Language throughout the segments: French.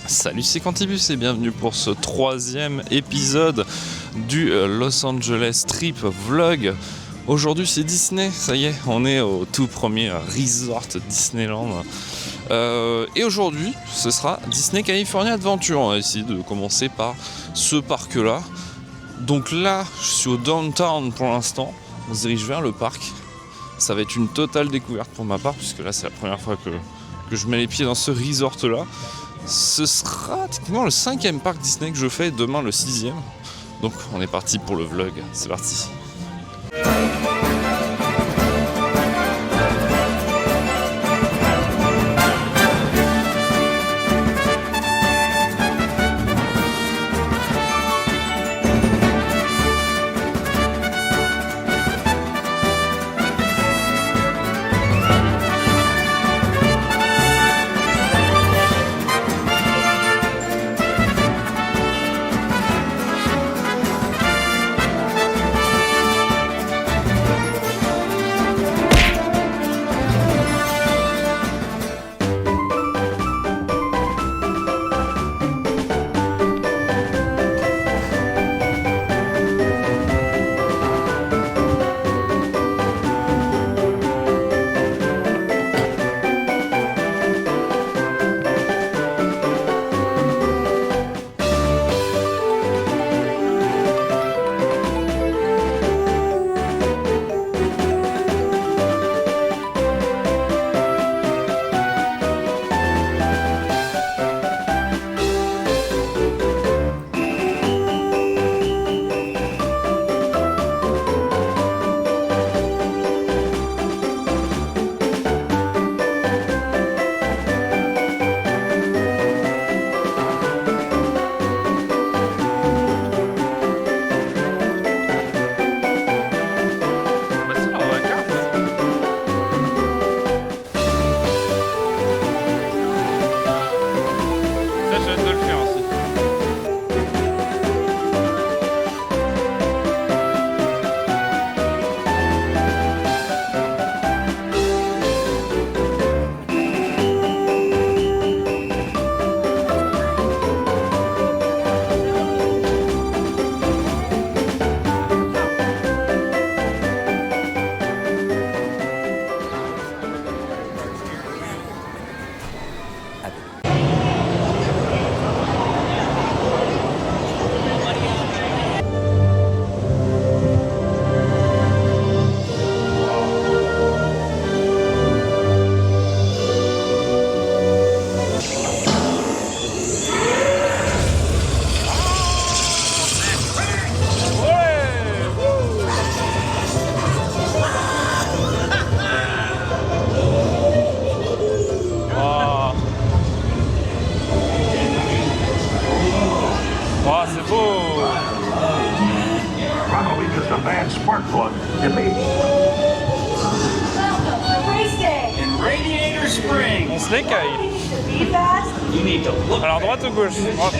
Salut, c'est Quantibus et bienvenue pour ce 3e épisode du Los Angeles Trip Vlog. Aujourd'hui c'est Disney, ça y est, on est au tout premier resort Disneyland. Et aujourd'hui ce sera Disney California Adventure. On va essayer de commencer par ce parc-là. Donc là, je suis au downtown pour l'instant, on se dirige vers le parc. Ça va être une totale découverte pour ma part, puisque là c'est la première fois que je mets les pieds dans ce resort-là. Ce sera techniquement le 5e parc Disney que je fais, demain le 6e. Donc on est parti pour le vlog, c'est parti. On se l'écaille. Alors droite ou gauche? Droite.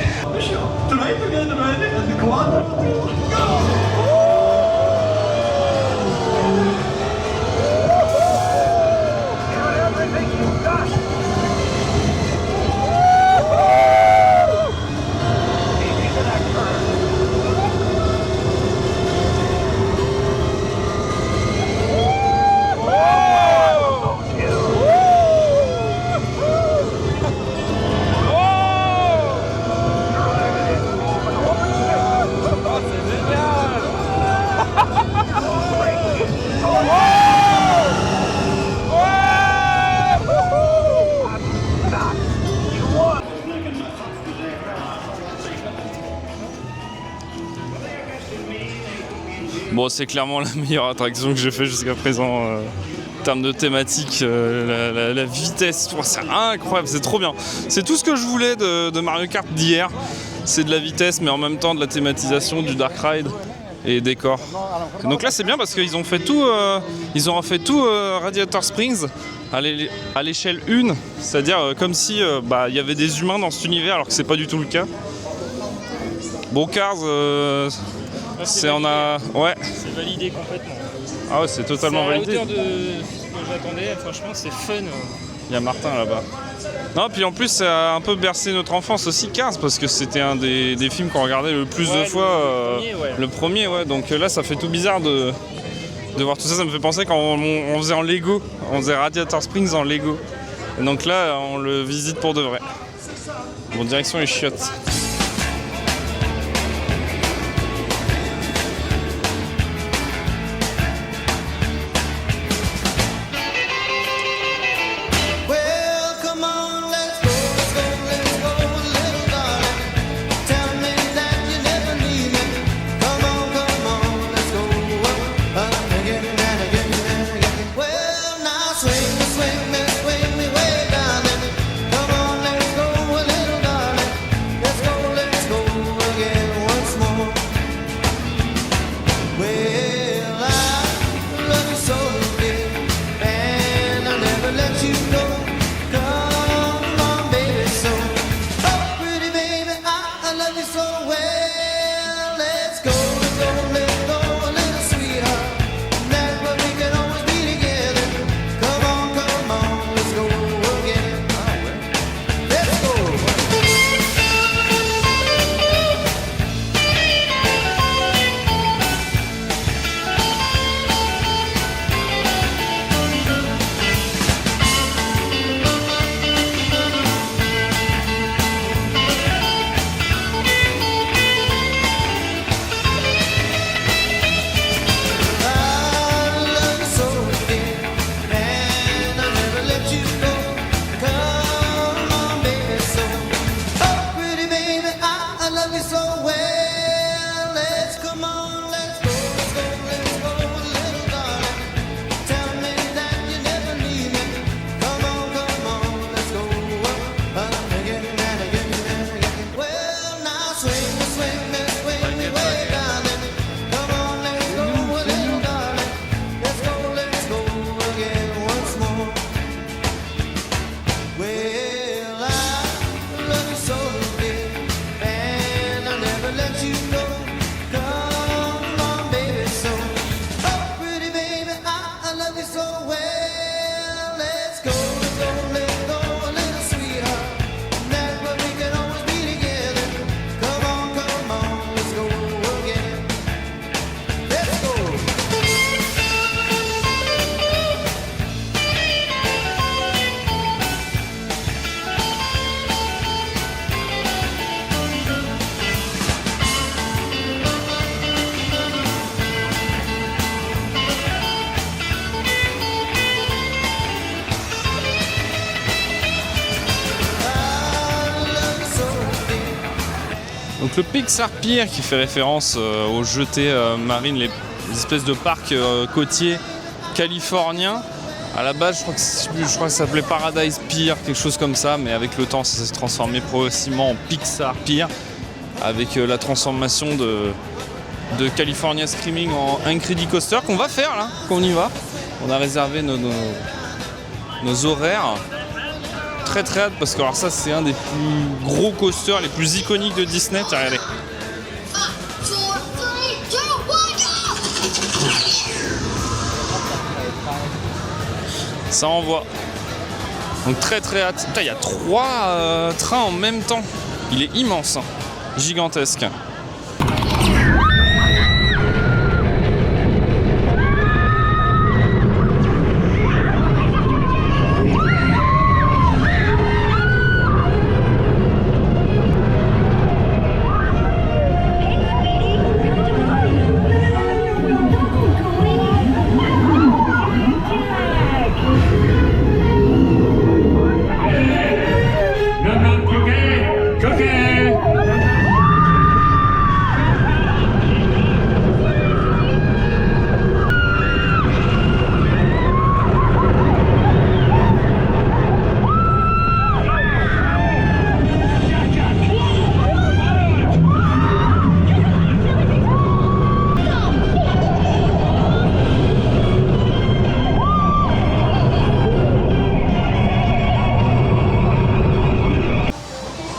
Bon, c'est clairement la meilleure attraction que j'ai fait jusqu'à présent en termes de thématique, la vitesse, c'est incroyable, c'est trop bien. C'est tout ce que je voulais de Mario Kart d'hier, c'est de la vitesse mais en même temps de la thématisation, du Dark Ride et décor. Donc là c'est bien parce qu'ils ont fait tout, Radiator Springs à l'échelle 1, c'est-à-dire comme si il y avait des humains dans cet univers alors que c'est pas du tout le cas. Bon, Cars, c'est validé complètement. Ah ouais, c'est totalement validé. C'est à la hauteur de ce que j'attendais, franchement c'est fun. Il y a Martin là-bas. Non, puis en plus, ça a un peu bercé notre enfance aussi, Cars, parce que c'était un des films qu'on regardait le plus de fois. Le premier, ouais. Donc là, ça fait tout bizarre de voir tout ça. Ça me fait penser quand on faisait en Lego. On faisait Radiator Springs en Lego. Et donc là, on le visite pour de vrai. Bon, direction les chiottes. Donc le Pixar Pier qui fait référence aux jetées marines, les espèces de parcs côtiers californiens. À la base, je crois que ça s'appelait Paradise Pier, quelque chose comme ça, mais avec le temps, ça s'est transformé progressivement en Pixar Pier, avec la transformation de California Screaming en Incredicoaster qu'on va faire là, qu'on y va. On a réservé nos horaires. Très très hâte parce que alors ça c'est un des plus gros coasters, les plus iconiques de Disney. Tiens, regardez. Ça envoie. Donc très très hâte. Putain, il y a 3 trains en même temps. Il est immense, hein. Gigantesque.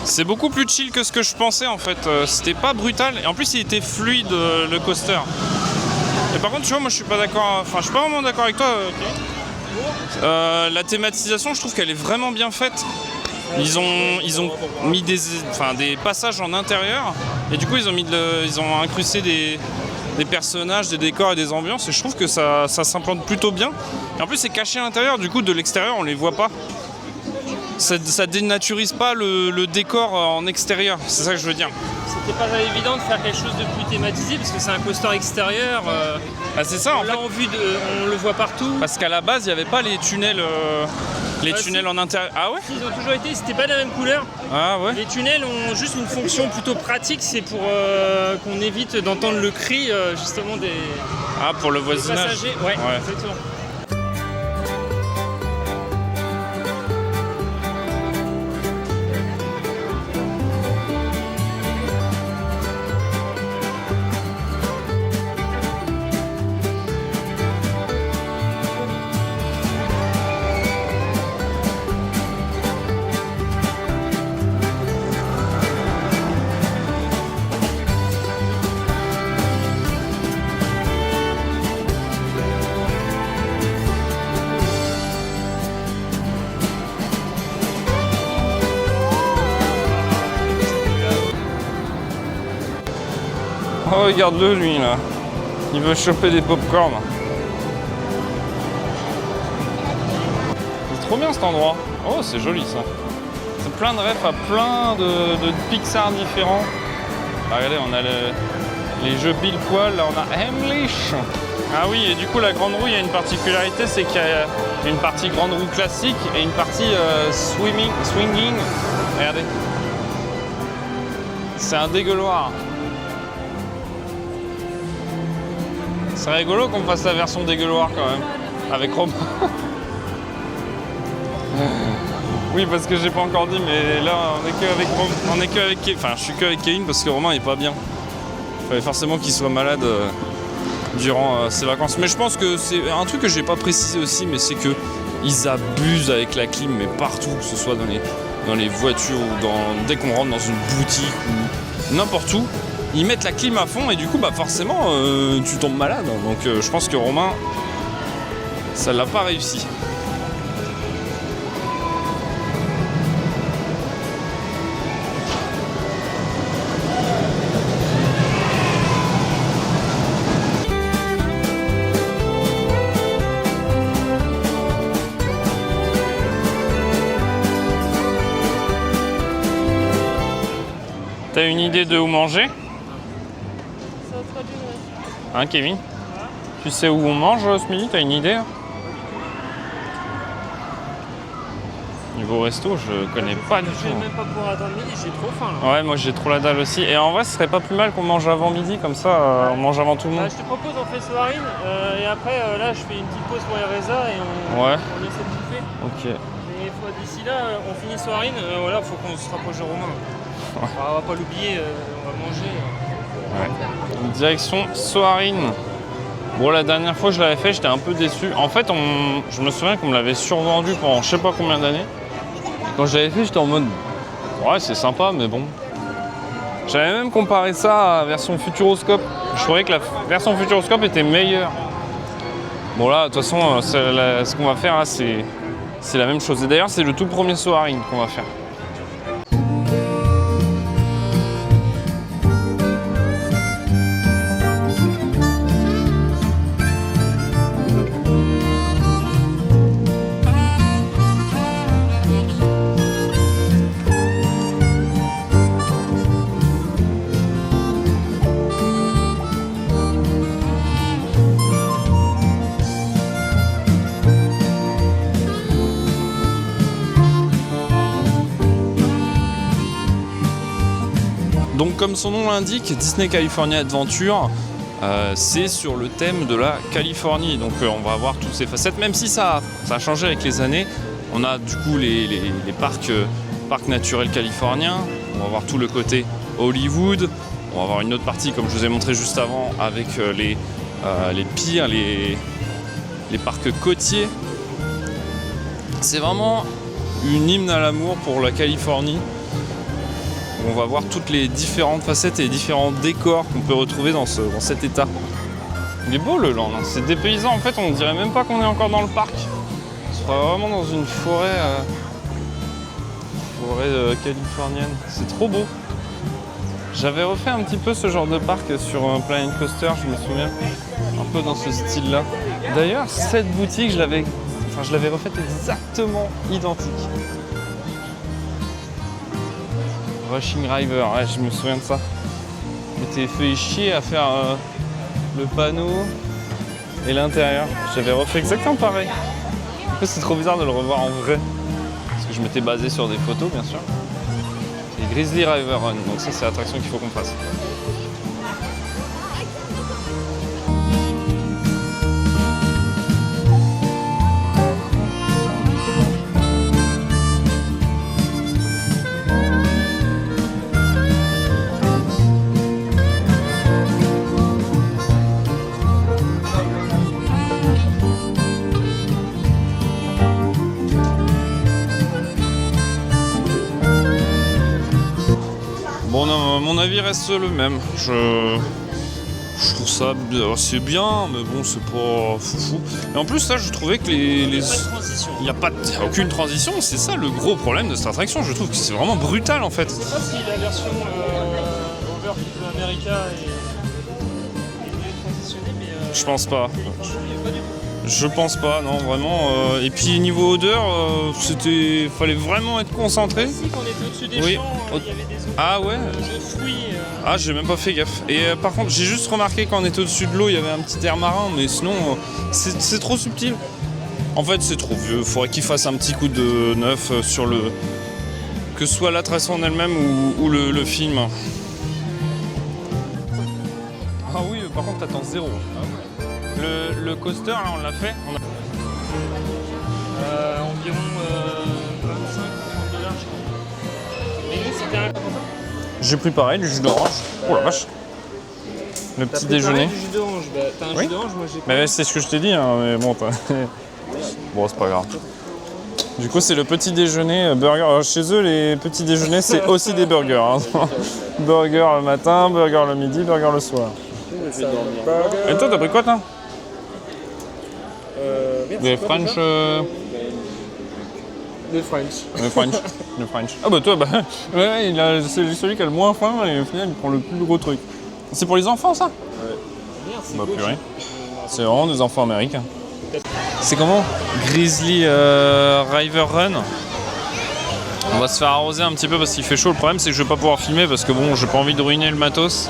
C'est beaucoup plus chill que ce que je pensais en fait. C'était pas brutal et en plus il était fluide le coaster. Et par contre tu vois moi je suis pas d'accord. Enfin je suis pas vraiment d'accord avec toi. Okay. La thématisation, je trouve qu'elle est vraiment bien faite. Ils ont mis des passages en intérieur et du coup ils ont incrusté des personnages, des décors et des ambiances et je trouve que ça s'implante plutôt bien. Et en plus c'est caché à l'intérieur, du coup de l'extérieur on les voit pas. Ça dénaturise pas le décor en extérieur, c'est ça que je veux dire. C'était pas évident de faire quelque chose de plus thématisé parce que c'est un coaster extérieur. Bah c'est ça en fait. On le voit partout. Parce qu'à la base il n'y avait pas les tunnels. Tunnels en intérieur. Ah ouais? Ils ont toujours été, c'était pas de la même couleur. Ah ouais? Les tunnels ont juste une fonction plutôt pratique, c'est pour qu'on évite d'entendre le cri justement des pour le voisinage. Passagers. Ouais, exactement. Oh, regarde-le lui là. Il veut choper des pop-corn. C'est trop bien cet endroit. Oh, c'est joli ça. C'est plein de refs à plein de Pixar différents. Ah, regardez, on a les jeux pile poil. Là, on a Heimlich. Ah oui, et du coup, la grande roue, il y a une particularité, c'est qu'il y a une partie grande roue classique et une partie swinging. Regardez. C'est un dégueuloir. C'est rigolo qu'on fasse la version dégueuloir quand même, avec Romain. Oui, parce que j'ai pas encore dit, mais là on est que avec Kevin. Enfin, je suis que avec Kevin parce que Romain est pas bien. Il fallait forcément qu'il soit malade durant ses vacances. Mais je pense que c'est un truc que j'ai pas précisé aussi, mais c'est que ils abusent avec la clim, mais partout, que ce soit dans les voitures ou dès qu'on rentre dans une boutique ou n'importe où. Ils mettent la clim à fond et du coup bah forcément tu tombes malade. Donc je pense que Romain ça l'a pas réussi. T'as une idée de où manger? Hein, Kevin? Tu sais où on mange ce midi? T'as une idée? Niveau resto, je connais pas du tout. Je vais même pas pouvoir attendre midi, j'ai trop faim là. Ouais, moi j'ai trop la dalle aussi. Et en vrai, ce serait pas plus mal qu'on mange avant midi, comme ça on mange avant tout le monde. Je te propose, on fait soirine et après là je fais une petite pause pour Ereza et on essaie de bouffer. Ok. Mais d'ici là, on finit soirine, voilà, faut qu'on se rapproche de Romain. Ouais. On va pas l'oublier, on va manger. Ouais. Direction Soarine. Bon, la dernière fois que je l'avais fait, j'étais un peu déçu. En fait, je me souviens qu'on me l'avait survendu pendant je sais pas combien d'années. Quand je l'avais fait, j'étais en mode ouais, c'est sympa, mais bon. J'avais même comparé ça à la version Futuroscope. Je trouvais que la version Futuroscope était meilleure. Bon, là, de toute façon, ce qu'on va faire, là, c'est la même chose. Et d'ailleurs, c'est le tout premier Soarine qu'on va faire. Donc comme son nom l'indique, Disney California Adventure, c'est sur le thème de la Californie. Donc on va voir toutes ces facettes, même si ça a changé avec les années. On a du coup les parcs naturels californiens, on va voir tout le côté Hollywood, on va avoir une autre partie comme je vous ai montré juste avant avec les piers, les parcs côtiers. C'est vraiment une hymne à l'amour pour la Californie. On va voir toutes les différentes facettes et les différents décors qu'on peut retrouver dans cet état. Il est beau le land, c'est dépaysant, en fait on dirait même pas qu'on est encore dans le parc. crois vraiment dans une forêt, californienne. C'est trop beau. J'avais refait un petit peu ce genre de parc sur un Planet Coaster, je me souviens, un peu dans ce style-là. D'ailleurs, cette boutique, je l'avais refaite exactement identique. Rushing River, ouais, je me souviens de ça. Je m'étais fait chier à faire le panneau et l'intérieur. J'avais refait exactement pareil. C'est trop bizarre de le revoir en vrai. Parce que je m'étais basé sur des photos, bien sûr. C'est Grizzly River Run, donc ça c'est l'attraction qu'il faut qu'on fasse. Bon, non, mon avis reste le même. Je trouve ça c'est bien, mais bon, c'est pas fou. Et en plus, là, je trouvais que il n'y a aucune transition. C'est ça le gros problème de cette attraction. Je trouve que c'est vraiment brutal en fait. Je sais pas si la version Over People America est mieux transitionnée, mais. Je pense pas. Je pense pas, non, vraiment. Et puis niveau odeur, fallait vraiment être concentré. Ici, quand on était au-dessus des Oui. champs, il y avait des odeurs Ah ouais. de fruits. Ah, j'ai même pas fait gaffe. Et par contre, j'ai juste remarqué quand on était au-dessus de l'eau, il y avait un petit air marin, mais sinon, c'est trop subtil. En fait, c'est trop vieux. Faudrait qu'il fasse un petit coup de neuf sur le. Que ce soit l'attraction en elle-même ou le film. Ah oui, par contre, t'attends zéro. Le coaster, là, on l'a fait. Environ 25 ou 30 $, je crois. Mais nous, c'était un. J'ai pris pareil, du jus d'orange. Oh la vache. Le petit déjeuner. Du jus d'orange. Bah, t'as un Oui. jus d'orange, moi j'ai pas. Mais c'est ce que je t'ai dit, hein, mais bon, bon, c'est pas grave. Du coup, c'est le petit déjeuner burger. Alors, chez eux, les petits déjeuners, c'est aussi des burgers. Hein. Burger le matin, burger le midi, burger le soir. Et toi, t'as pris quoi, toi? Des French. Des French. Le French. Le French. Ah bah toi, ouais, c'est celui qui a le moins faim et au final, il prend le plus gros truc. C'est pour les enfants, ça? Merde, c'est Bah beau, purée. C'est vraiment des enfants américains. C'est comment? Grizzly River Run. On va se faire arroser un petit peu parce qu'il fait chaud. Le problème, c'est que je vais pas pouvoir filmer parce que bon, j'ai pas envie de ruiner le matos.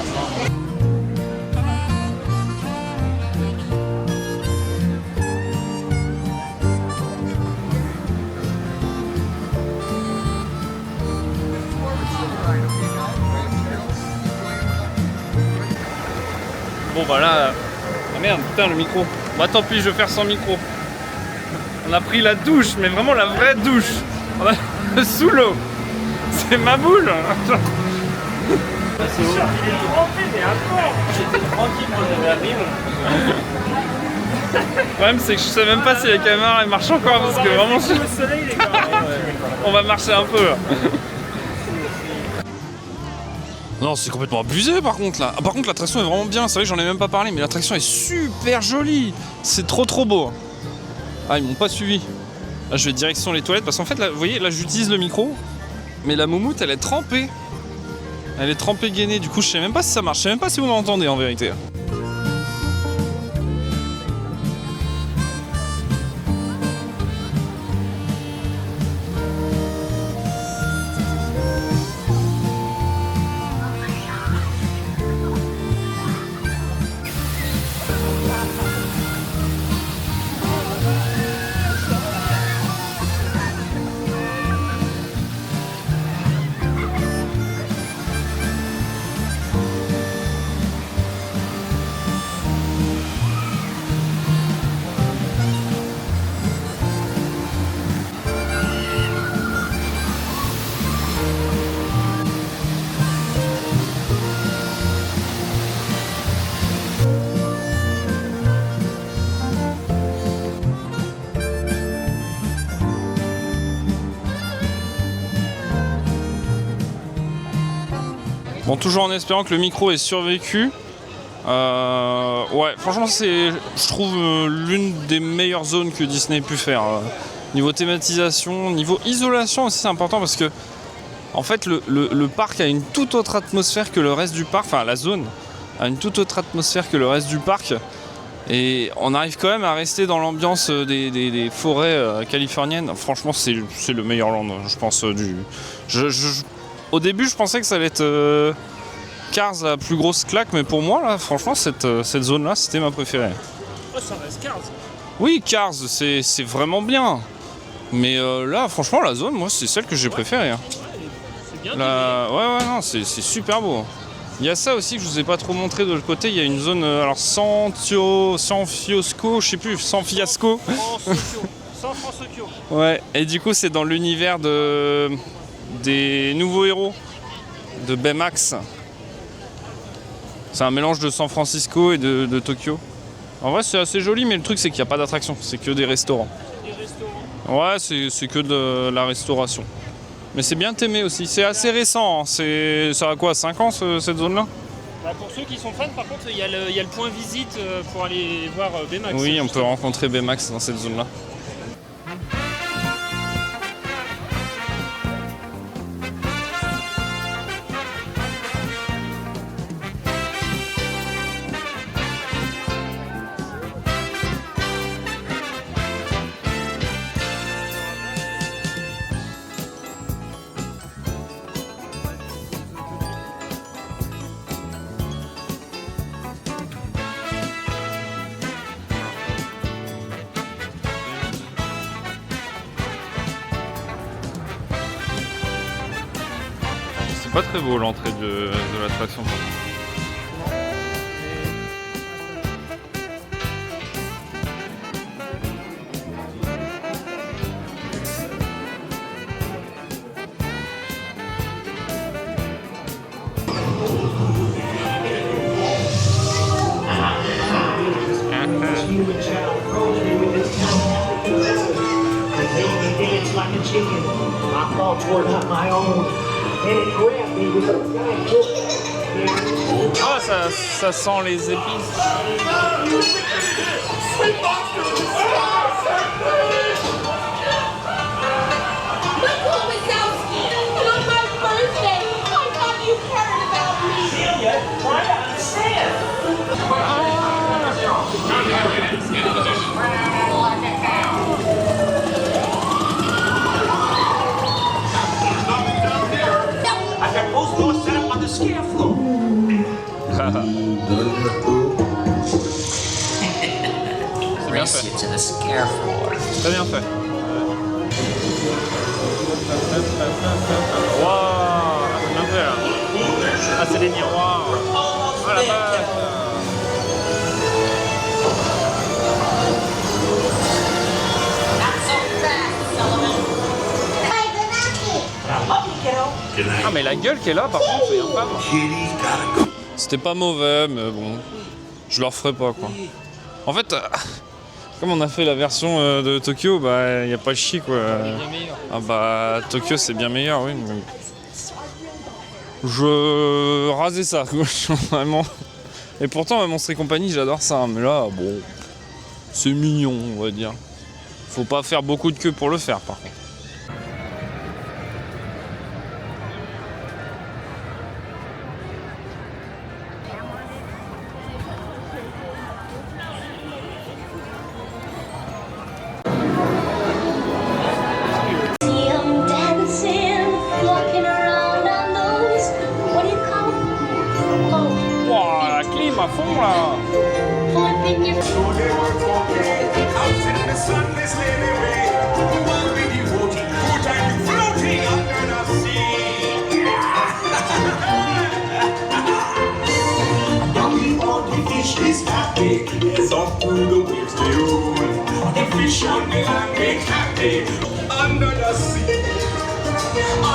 Bon bah là, ah merde, putain le micro. Bah tant pis, je vais faire sans micro. On a pris la douche, mais vraiment la vraie douche. On a sous l'eau. C'est ma boule. C'est sûr qu'il est trempé, mais à fond. J'étais tranquille quand j'avais Le problème c'est que je sais même pas si la caméra elle marche encore parce que vraiment le soleil, les gars. on va marcher un peu là. Non, c'est complètement abusé par contre là. Ah, par contre l'attraction est vraiment bien, c'est vrai que j'en ai même pas parlé, mais l'attraction est super jolie. C'est trop beau. Ah, ils m'ont pas suivi. Là je vais direction les toilettes parce qu'en fait là, vous voyez, là j'utilise le micro, mais la moumoute elle est trempée. Elle est trempée gainée, du coup je sais même pas si ça marche, je sais même pas si vous m'entendez en vérité. Bon, toujours en espérant que le micro ait survécu. Ouais, franchement, c'est, je trouve, l'une des meilleures zones que Disney ait pu faire. Niveau thématisation, niveau isolation aussi c'est important parce que en fait le parc a une toute autre atmosphère que le reste du parc, enfin la zone a une toute autre atmosphère que le reste du parc et on arrive quand même à rester dans l'ambiance des forêts californiennes. Franchement c'est le meilleur land je pense au début je pensais que ça allait être Cars la plus grosse claque mais pour moi là franchement cette zone là c'était ma préférée. Oh, ça reste Cars. Oui Cars c'est vraiment bien. Mais là, franchement, la zone, moi, c'est celle que j'ai préférée. Hein. C'est bien. Ouais, non, c'est super beau. Il y a ça aussi que je vous ai pas trop montré de l'autre côté. Il y a une zone, alors San Fiasco, je sais plus, San Fiasco. San Francisco. Ouais, et du coup, c'est dans l'univers des nouveaux héros de Baymax. C'est un mélange de San Francisco et de Tokyo. En vrai, c'est assez joli, mais le truc, c'est qu'il n'y a pas d'attraction, c'est que des restaurants. Ouais, c'est que de la restauration. Mais c'est bien aimé aussi. C'est assez récent. Hein. Ça a quoi, 5 ans cette zone-là? Bah, pour ceux qui sont fans, par contre, il y a le point visite pour aller voir Baymax. Oui, on peut rencontrer Baymax dans cette zone-là. C'est pas très beau l'entrée de l'attraction. Ah, ça sent les épices. C'est bien fait. Très bien fait. Waouh, c'est bien fait là. Ah, c'est des miroirs. Oh la vache. Ah mais la gueule qui est là par contre c'est infâme. C'était pas mauvais mais bon, je le referai pas quoi. En fait, comme on a fait la version de Tokyo, bah y a pas de chier quoi. Ah bah Tokyo c'est bien meilleur oui. Mais... je rasais ça quoi, vraiment. Et pourtant Monstres et compagnie j'adore ça, mais là bon, c'est mignon on va dire. Faut pas faire beaucoup de queue pour le faire par contre. À fond là.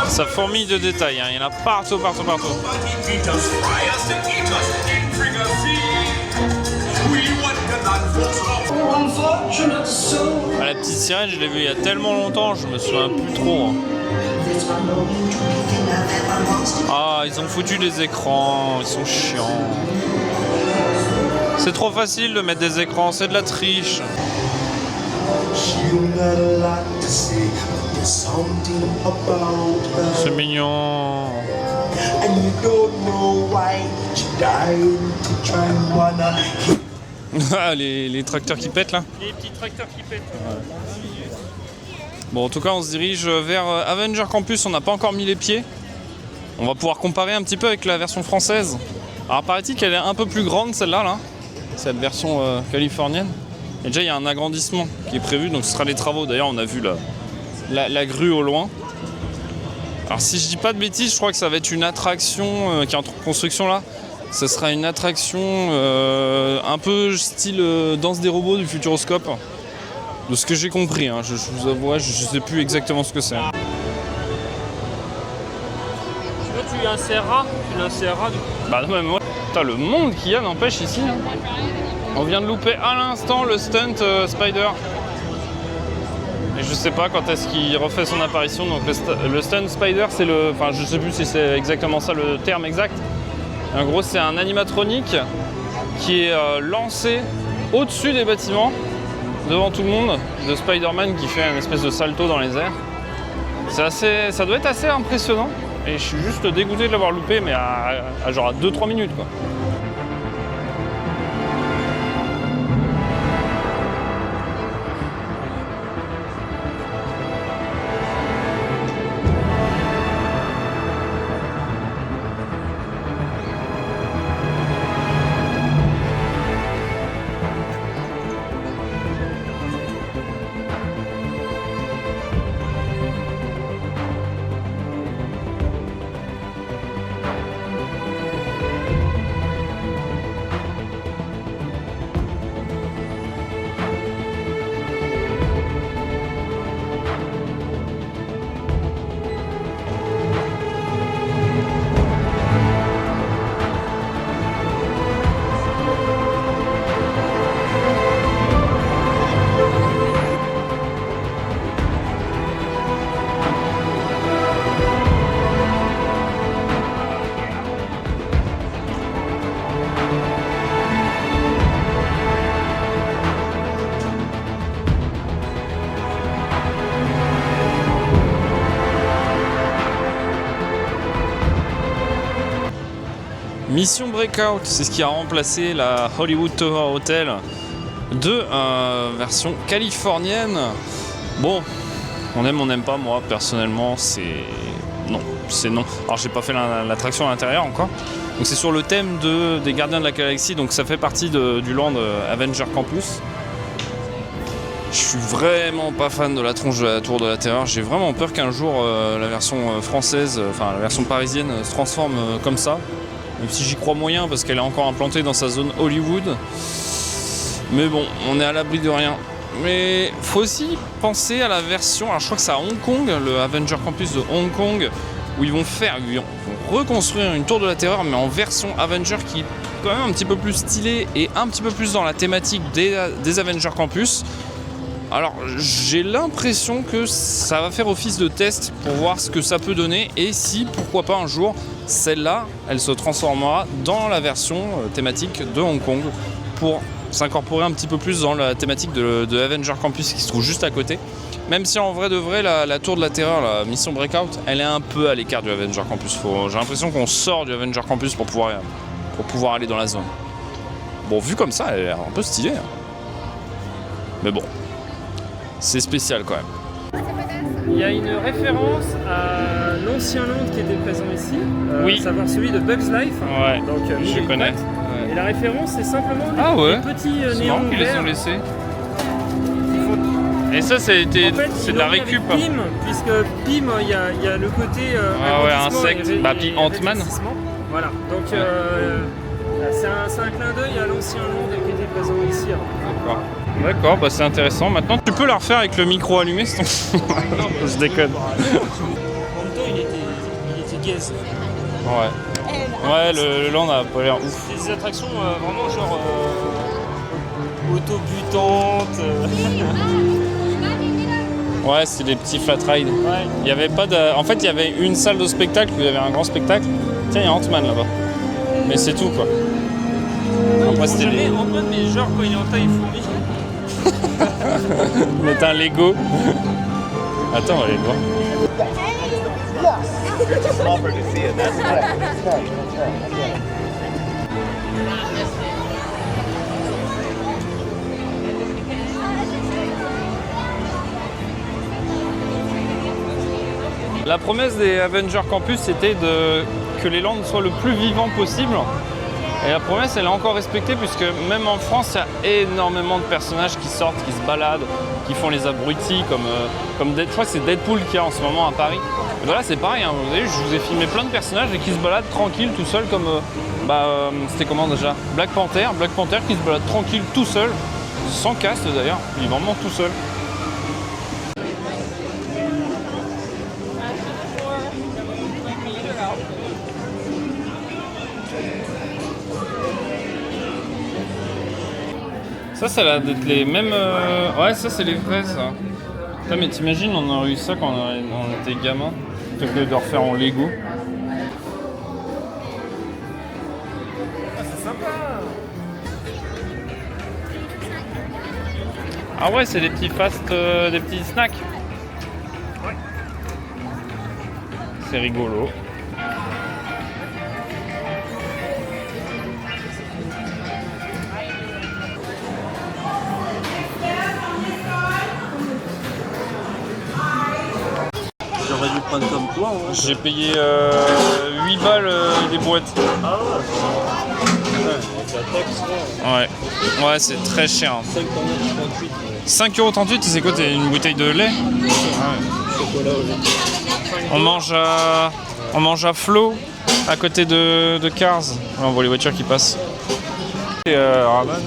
Ça fourmille de détails, hein. Il y en a partout. Ah, la petite sirène, je l'ai vue il y a tellement longtemps, je me souviens plus trop. Hein. Ah, ils ont foutu des écrans, ils sont chiants. C'est trop facile de mettre des écrans, c'est de la triche. C'est mignon. Ah, les tracteurs qui pètent là. Les petits tracteurs qui pètent. Bon, en tout cas, on se dirige vers Avenger Campus. On n'a pas encore mis les pieds. On va pouvoir comparer un petit peu avec la version française. Alors, paraît-il qu'elle est un peu plus grande, celle-là, là. Cette version californienne. Et déjà, il y a un agrandissement qui est prévu, donc ce sera les travaux. D'ailleurs, on a vu la grue au loin. Alors, si je dis pas de bêtises, je crois que ça va être une attraction qui est en construction là. Ce sera une attraction un peu style danse des robots du Futuroscope. De ce que j'ai compris, hein. Je vous avoue, je sais plus exactement ce que c'est. Tu l'inséreras du coup. Bah non, mais moi, putain, le monde qu'il y a n'empêche ici. Hein. On vient de louper à l'instant le stunt Spider. Et je sais pas quand est-ce qu'il refait son apparition. Donc le stunt Spider, c'est le... Enfin, je sais plus si c'est exactement ça le terme exact. En gros, c'est un animatronique qui est lancé au-dessus des bâtiments, devant tout le monde, de Spider-Man qui fait une espèce de salto dans les airs. Ça doit être assez impressionnant. Et je suis juste dégoûté de l'avoir loupé, mais à genre à 2-3 minutes quoi. Mission Breakout, c'est ce qui a remplacé la Hollywood Tower Hotel de version californienne. Bon, on aime, on n'aime pas, moi personnellement c'est non. Alors j'ai pas fait l'attraction à l'intérieur encore. Donc c'est sur le thème des Gardiens de la Galaxie, donc ça fait partie du land Avenger Campus. Je suis vraiment pas fan de la tronche de la Tour de la Terreur. J'ai vraiment peur qu'un jour la version française, enfin la version parisienne se transforme comme ça. Même si j'y crois moyen parce qu'elle est encore implantée dans sa zone Hollywood. Mais bon, on est à l'abri de rien. Mais faut aussi penser à la version, alors je crois que c'est à Hong Kong, le Avenger Campus de Hong Kong, où ils vont reconstruire une Tour de la Terreur, mais en version Avenger qui est quand même un petit peu plus stylée et un petit peu plus dans la thématique des Avenger Campus. Alors j'ai l'impression que ça va faire office de test pour voir ce que ça peut donner et si, pourquoi pas un jour, celle-là, elle se transformera dans la version thématique de Hong Kong pour s'incorporer un petit peu plus dans la thématique de Avenger Campus qui se trouve juste à côté. Même si en vrai de vrai, la Tour de la Terreur, la Mission Breakout, elle est un peu à l'écart du Avenger Campus. J'ai l'impression qu'on sort du Avenger Campus pour pouvoir aller dans la zone. Bon, vu comme ça, elle a l'air un peu stylée. Hein. Mais bon. C'est spécial quand même. Il y a une référence à l'ancien land qui était présent ici, oui. À savoir celui de Bugs Life. Ouais, donc, je connais. Ouais. Et la référence, c'est simplement des petits néons qu'ils les ont laissés. Et ça, c'est de la récup. Pym, puisque Pym, il y a le côté insecte, puis Ant-Man. Voilà, donc c'est un clin d'œil à l'ancien land qui était présent ici. D'accord, bah c'est intéressant. Maintenant, tu peux la refaire avec le micro allumé, sinon... Je déconne. En même temps, il était gaze. Ouais, le land a pas l'air ouf. Des attractions vraiment genre auto-butantes. Ouais, c'est des petits flat rides. Ouais. Il y avait pas de... En fait, il y avait une salle de spectacle où il y avait un grand spectacle. Tiens, il y a Ant-Man là-bas. Mais c'est tout, quoi. Après, c'était Ant-Man, mais genre quand il est en taille fourmi. Mettre un Lego. Attends, on va aller le voir. La promesse des Avengers Campus, c'était que les landes soient le plus vivant possible. Et la promesse, elle est encore respectée, puisque même en France, il y a énormément de personnages qui sortent, qui se baladent, qui font les abrutis, comme je crois que c'est Deadpool qu'il y a en ce moment à Paris. Et voilà, c'est pareil, hein, vous voyez, je vous ai filmé plein de personnages et qui se baladent tranquille, tout seul, comme c'était comment déjà, Black Panther qui se balade tranquille, tout seul, sans casque d'ailleurs, il est vraiment tout seul. Ça a l'air d'être les mêmes... Ouais, ça, c'est les vrais, ça. Putain, mais t'imagines, on aurait eu ça quand on était gamin, plutôt que de le refaire en Lego. Ah, c'est sympa. Ah ouais, c'est des petits des petits snacks. Ouais. C'est rigolo. J'aurais dû prendre comme toi. Hein. J'ai payé 8 balles des boîtes. Ah ouais. La taxe, Ouais, ouais, c'est très cher. 5,38 €. 5,38 €, c'est quoi, t'as une bouteille de lait? Chocolat au lait. On mange à Flo, à côté de Cars. Ouais, on voit les voitures qui passent. Et ramen.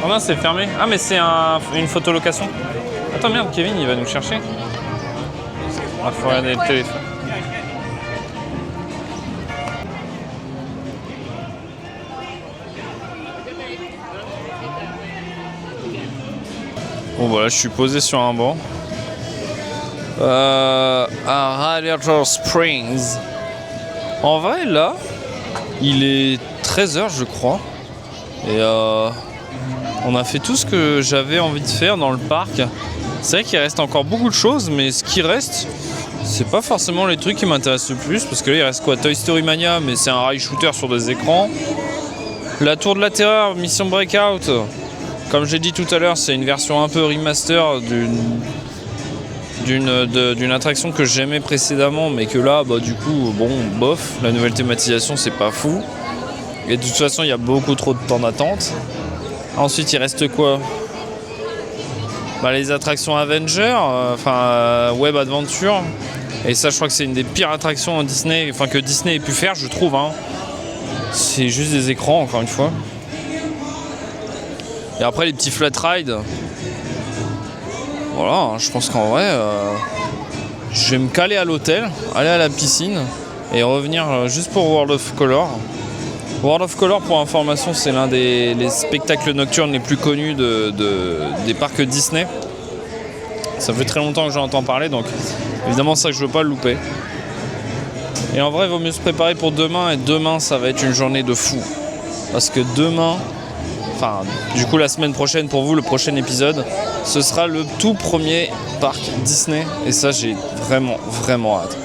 Oh non, c'est fermé. Ah, mais c'est une photolocation. Attends, merde, Kevin, il va nous chercher. Ah, faut regarder le téléphone. Bon, voilà, je suis posé sur un banc. À Radiator Springs. En vrai, là, il est 13h, je crois. Et on a fait tout ce que j'avais envie de faire dans le parc. C'est vrai qu'il reste encore beaucoup de choses, mais ce qui reste, c'est pas forcément les trucs qui m'intéressent le plus. Parce que là, il reste quoi? Toy Story Mania, mais c'est un rail shooter sur des écrans. La Tour de la Terreur, Mission Breakout. Comme j'ai dit tout à l'heure, c'est une version un peu remaster d'une attraction que j'aimais précédemment, mais que là, bah, du coup, bon, bof. La nouvelle thématisation, c'est pas fou. Et de toute façon, il y a beaucoup trop de temps d'attente. Ensuite, il reste quoi? Bah, les attractions Avengers, Web Adventure. Et ça, je crois que c'est une des pires attractions Disney, que Disney ait pu faire, je trouve. Hein. C'est juste des écrans, encore une fois. Et après, les petits flat rides. Voilà, hein, je pense qu'en vrai, je vais me caler à l'hôtel, aller à la piscine et revenir juste pour World of Color. World of Color, pour information, c'est l'un des spectacles nocturnes les plus connus des parcs Disney. Ça fait très longtemps que j'en entends parler, donc évidemment ça que je veux pas le louper. Et en vrai, il vaut mieux se préparer pour demain, et demain ça va être une journée de fou. Parce que demain, du coup la semaine prochaine pour vous, le prochain épisode, ce sera le tout premier parc Disney, et ça j'ai vraiment, vraiment hâte.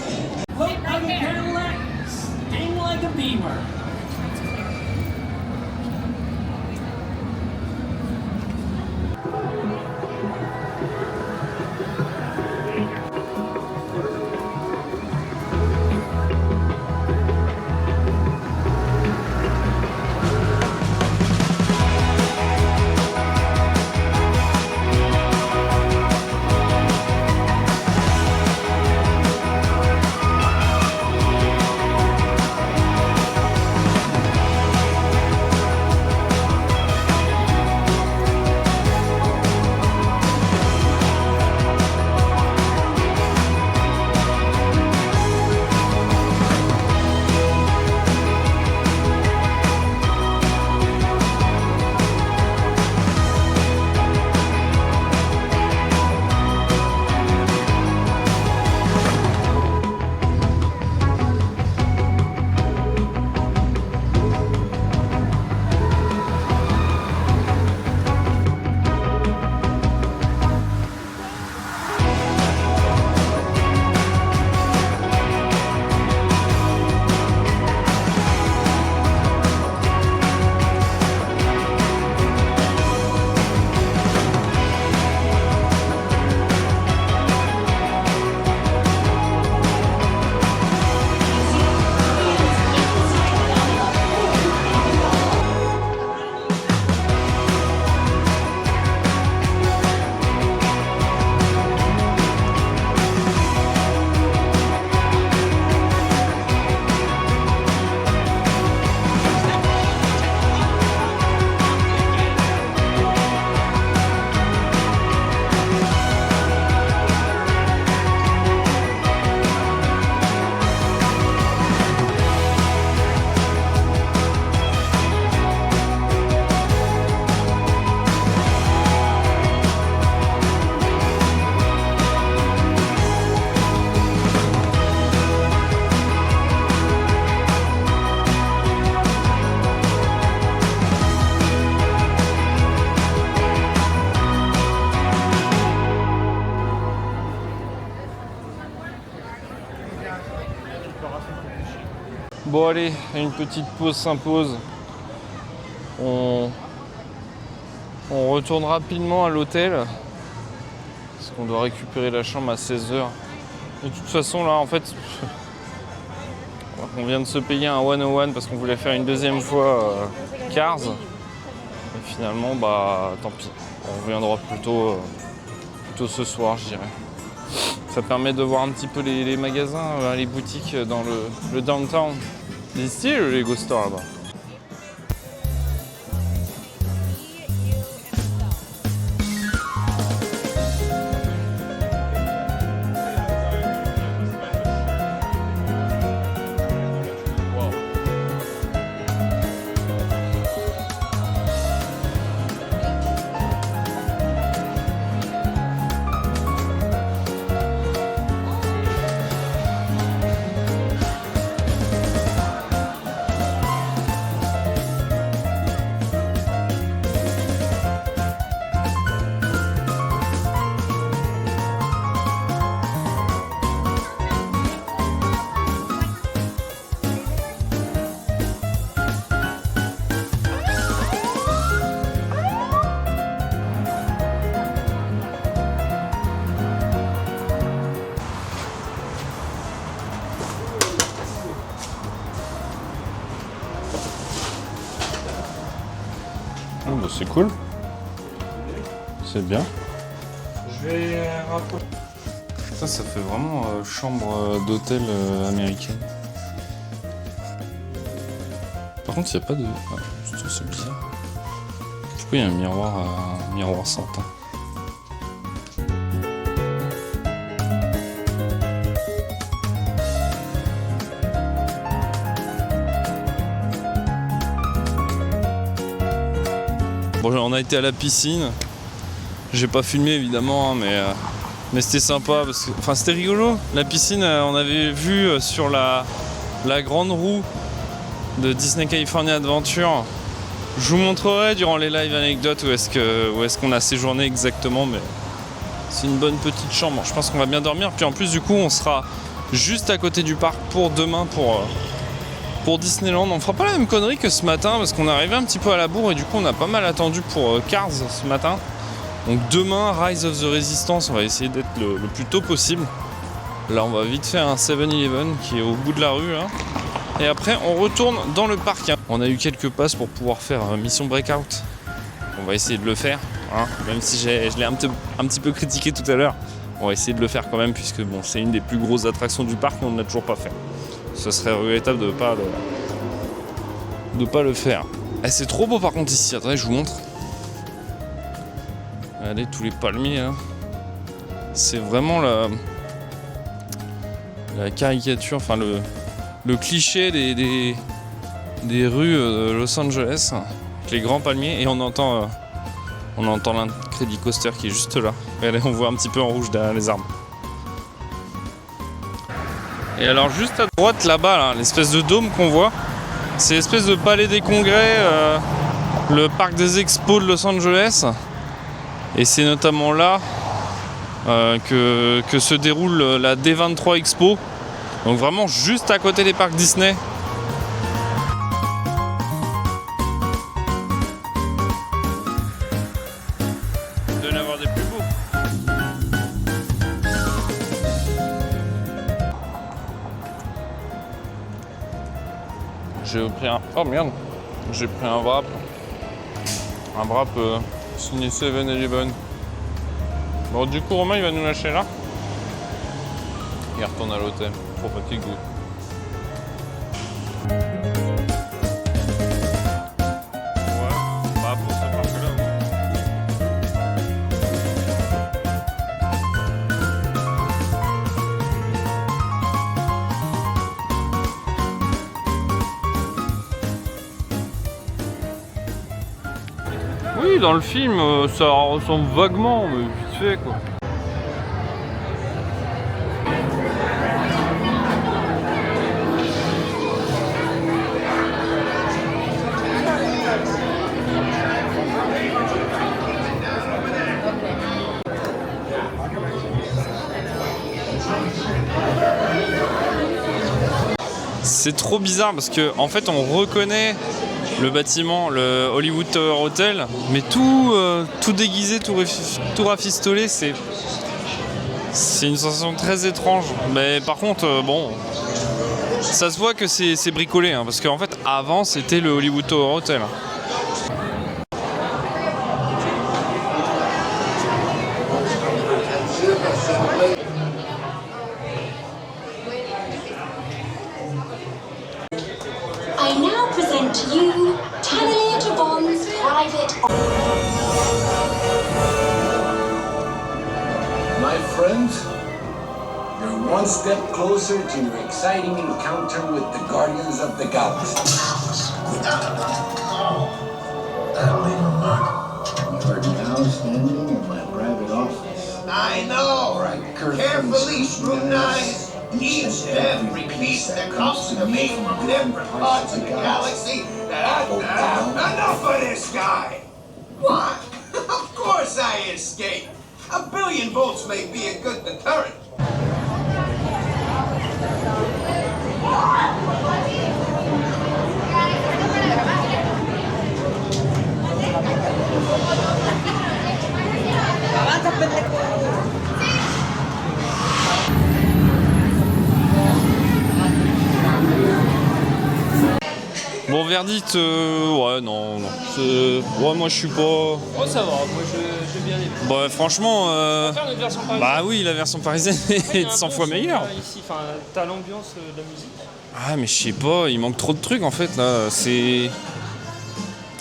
Bon allez, une petite pause s'impose. On retourne rapidement à l'hôtel. Parce qu'on doit récupérer la chambre à 16h. De toute façon là en fait, on vient de se payer un 101 parce qu'on voulait faire une deuxième fois Cars. Et finalement bah tant pis. On reviendra plutôt ce soir je dirais. Ça permet de voir un petit peu les magasins, les boutiques dans le downtown. C'est stylé le Lego Store là-bas. Oh, bah c'est cool. C'est bien. Je vais rapprocher. Ça fait vraiment chambre d'hôtel américaine. Par contre, il n'y a pas de... Ah, c'est bizarre. Pourquoi il y a un miroir Saint-Tin? Bon, on a été à la piscine. J'ai pas filmé évidemment, hein, mais c'était sympa parce que, enfin, c'était rigolo. La piscine, on avait vu sur la grande roue de Disney California Adventure. Je vous montrerai durant les live anecdotes où est-ce qu'on a séjourné exactement, mais c'est une bonne petite chambre. Je pense qu'on va bien dormir. Puis en plus, du coup, on sera juste à côté du parc pour demain pour Disneyland. On fera pas la même connerie que ce matin parce qu'on est arrivé un petit peu à la bourre et du coup on a pas mal attendu pour Cars ce matin. Donc demain, Rise of the Resistance, on va essayer d'être le plus tôt possible. Là on va vite faire un 7-Eleven qui est au bout de la rue hein. Et après on retourne dans le parc hein. On a eu quelques passes pour pouvoir faire Mission Breakout. On va essayer de le faire hein. Même si je l'ai un petit peu critiqué tout à l'heure. On va essayer de le faire quand même puisque bon, c'est une des plus grosses attractions du parc et on ne l'a toujours pas fait. Ce serait regrettable de pas le faire. Eh, c'est trop beau par contre ici, attendez je vous montre. Regardez tous les palmiers hein. C'est vraiment la caricature, enfin le cliché des rues de Los Angeles avec les grands palmiers et on entend l'Incredicoaster qui est juste là. Regardez, on voit un petit peu en rouge derrière les arbres. Et alors juste à droite là-bas, là, l'espèce de dôme qu'on voit, c'est l'espèce de palais des congrès, le parc des expos de Los Angeles. Et c'est notamment là que se déroule la D23 Expo. Donc vraiment juste à côté des parcs Disney. Il doit y en avoir des plus beaux. J'ai pris un... Oh merde. J'ai pris un wrap. Un wrap signé 7-Eleven. Bon du coup Romain il va nous lâcher là. Il retourne à l'hôtel. Trop fatigué. Ouais, bah pour ce parc-là. Oui, dans le film, ça ressemble vaguement, mais vite fait quoi. c'est trop bizarre parce que en fait on reconnaît le bâtiment, le Hollywood Tower Hotel, mais tout déguisé, tout rafistolé, c'est une sensation très étrange. Mais par contre, bon, ça se voit que c'est bricolé, hein, parce qu'en fait avant c'était le Hollywood Tower Hotel. I now present to you Talia Javon's private. My friends, you're one step closer to your exciting encounter with the Guardians of the Galaxy. That'll leave a mark. You're now standing in my private office. I know, right? Carefully scrutinize each and every piece that comes to me from different parts of the galaxy. Enough of this guy! What? Of course I escape. 1 billion volts may be a good deterrent. Bon, verdict, ouais, non. Ouais, moi je suis pas. Oh, ça va, moi j'ai bien aimé. Bah, franchement. On va faire notre version parisienne. Bah oui, la version parisienne est 100 fois meilleure. Ici, enfin, t'as l'ambiance de la musique. Ah, mais je sais pas, il manque trop de trucs en fait là. C'est.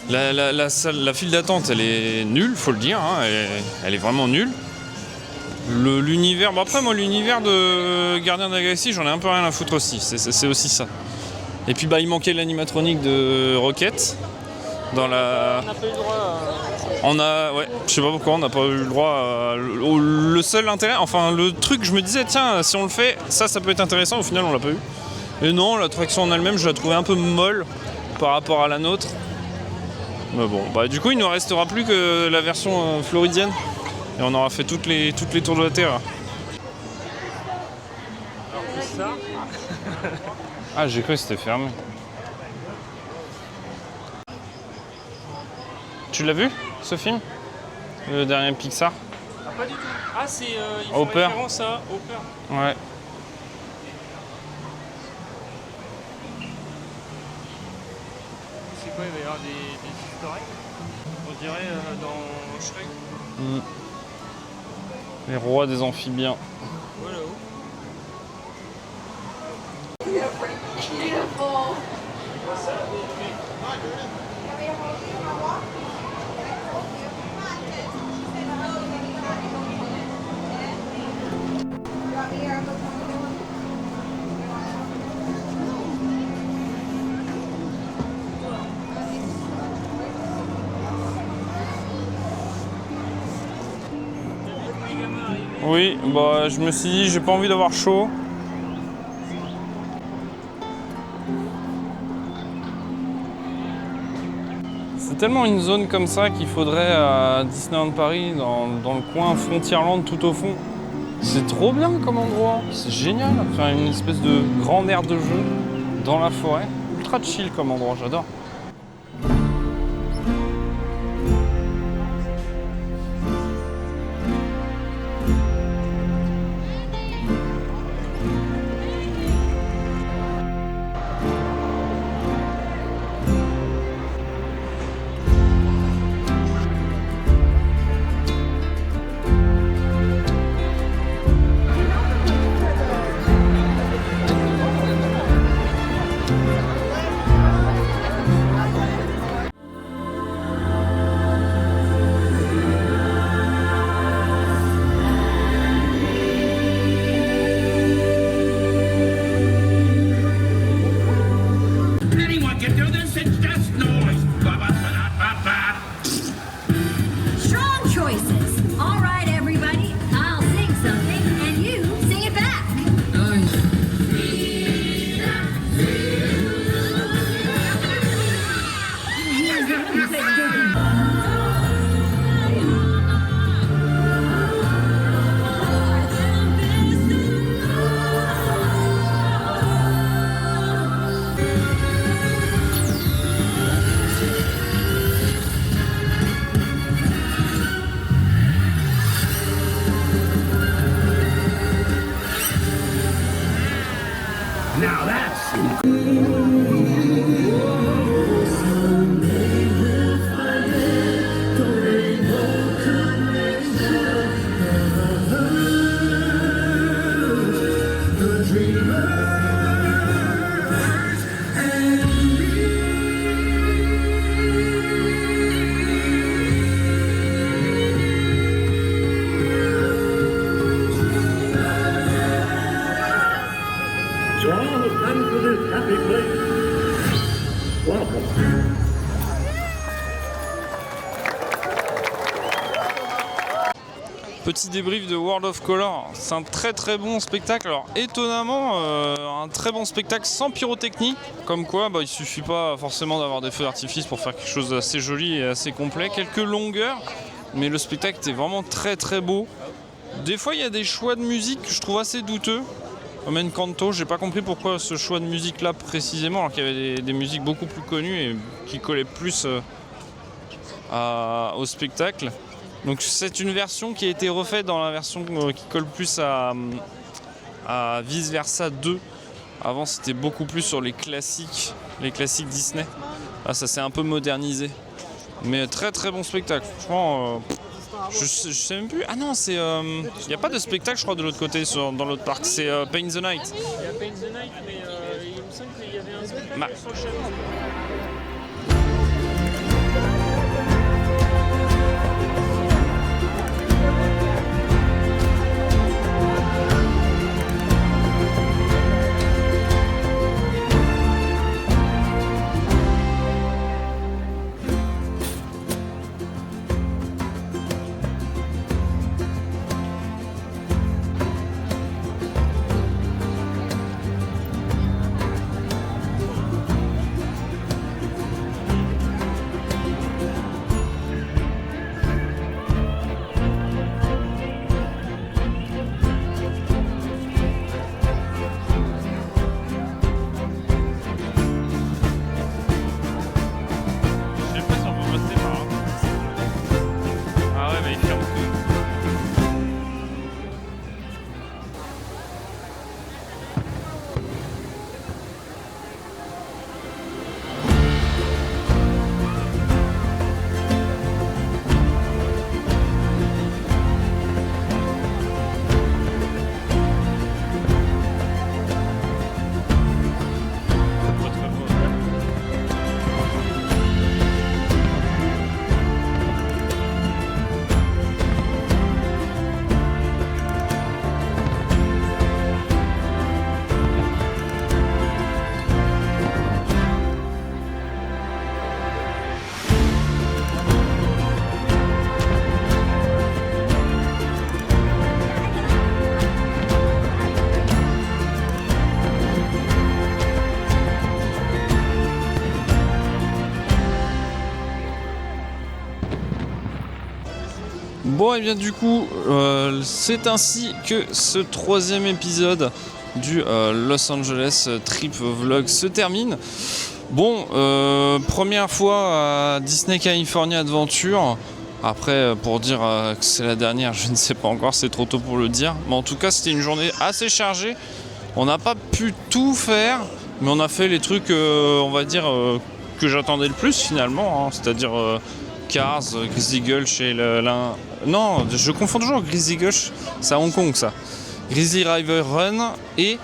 La file d'attente, elle est nulle, faut le dire, hein. Elle est vraiment nulle. L'univers. Bon, après, moi, l'univers de Gardien de la Galaxie, j'en ai un peu rien à foutre aussi. C'est aussi ça. Et puis, bah, il manquait l'animatronique de Rocket. Dans la. On n'a pas eu le droit Ouais, je sais pas pourquoi on n'a pas eu le droit à... Le seul intérêt, enfin le truc, je me disais, tiens, si on le fait, ça peut être intéressant, au final on l'a pas eu. Et non, l'attraction en elle-même, je la trouvais un peu molle par rapport à la nôtre. Mais bon, bah du coup, il ne nous restera plus que la version floridienne. Et on aura fait toutes les tours de la Terre. Ah, j'ai cru que c'était fermé. Tu l'as vu, ce film? Le dernier Pixar? Ah, pas du tout. Ah, c'est. Il Hopper. fait référence à Hopper. Ouais. C'est quoi? Il va y avoir des easter eggs? On dirait dans Shrek. Les rois des amphibiens. Voilà. Oui, bah je me suis dit, j'ai pas envie d'avoir chaud. C'est tellement une zone comme ça qu'il faudrait à Disneyland Paris, dans le coin Frontierland tout au fond. C'est trop bien comme endroit, c'est génial. Faire une espèce de grande aire de jeu dans la forêt. Ultra chill comme endroit, j'adore. Petit débrief de World of Color, c'est un très très bon spectacle. Alors étonnamment, un très bon spectacle sans pyrotechnie. Comme quoi, il suffit pas forcément d'avoir des feux d'artifice pour faire quelque chose d'assez joli et assez complet. Quelques longueurs, mais le spectacle était vraiment très très beau. Des fois, il y a des choix de musique que je trouve assez douteux. Comme Encanto, j'ai pas compris pourquoi ce choix de musique là précisément, alors qu'il y avait des musiques beaucoup plus connues et qui collaient plus au spectacle. Donc c'est une version qui a été refaite dans la version qui colle plus à Vice Versa 2. Avant c'était beaucoup plus sur les classiques Disney. Là ça s'est un peu modernisé. Mais très très bon spectacle. Franchement, je sais même plus. Ah non, c'est il n'y a pas de spectacle je crois de l'autre côté dans l'autre parc. C'est Paint the Night. Il y a Paint the Night, mais il me semble qu'il y avait un spectacle sur le château. Bon et bien du coup c'est ainsi que ce troisième épisode du Los Angeles Trip Vlog se termine. Bon, première fois à Disney California Adventure. Après pour dire que c'est la dernière, je ne sais pas encore, c'est trop tôt pour le dire. Mais en tout cas c'était une journée assez chargée. On n'a pas pu tout faire, mais on a fait les trucs on va dire que j'attendais le plus finalement, hein, c'est-à-dire Cars, Grizzly Gulch et l'un... Non, je confonds toujours Grizzly Gulch, c'est à Hong Kong ça. Grizzly River Run et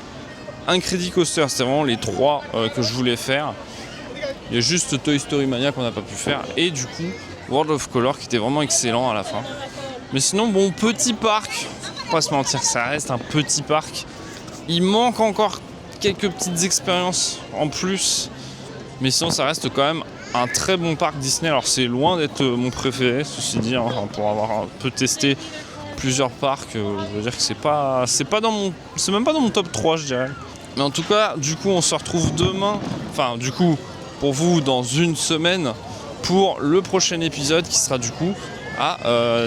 Incredicoaster Coaster, c'était vraiment les trois que je voulais faire. Il y a juste Toy Story Mania qu'on n'a pas pu faire. Et du coup, World of Color qui était vraiment excellent à la fin. Mais sinon, bon, petit parc, faut pas se mentir, ça reste un petit parc. Il manque encore quelques petites expériences en plus. Mais sinon, ça reste quand même un très bon parc Disney. Alors c'est loin d'être mon préféré, ceci dit, hein, pour avoir un peu testé plusieurs parcs, je veux dire que c'est même pas dans mon top 3 je dirais. Mais en tout cas, du coup on se retrouve demain, enfin du coup pour vous dans une semaine pour le prochain épisode qui sera du coup à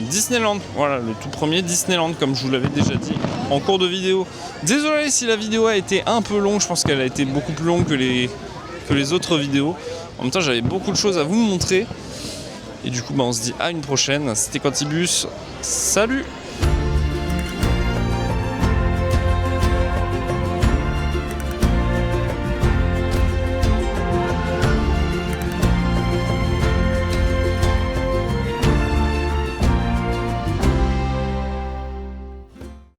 Disneyland. Voilà, le tout premier Disneyland comme je vous l'avais déjà dit en cours de vidéo. Désolé si la vidéo a été un peu longue, je pense qu'elle a été beaucoup plus longue que les autres vidéos. En même temps, j'avais beaucoup de choses à vous montrer. Et du coup, on se dit à une prochaine. C'était Quantibus. Salut!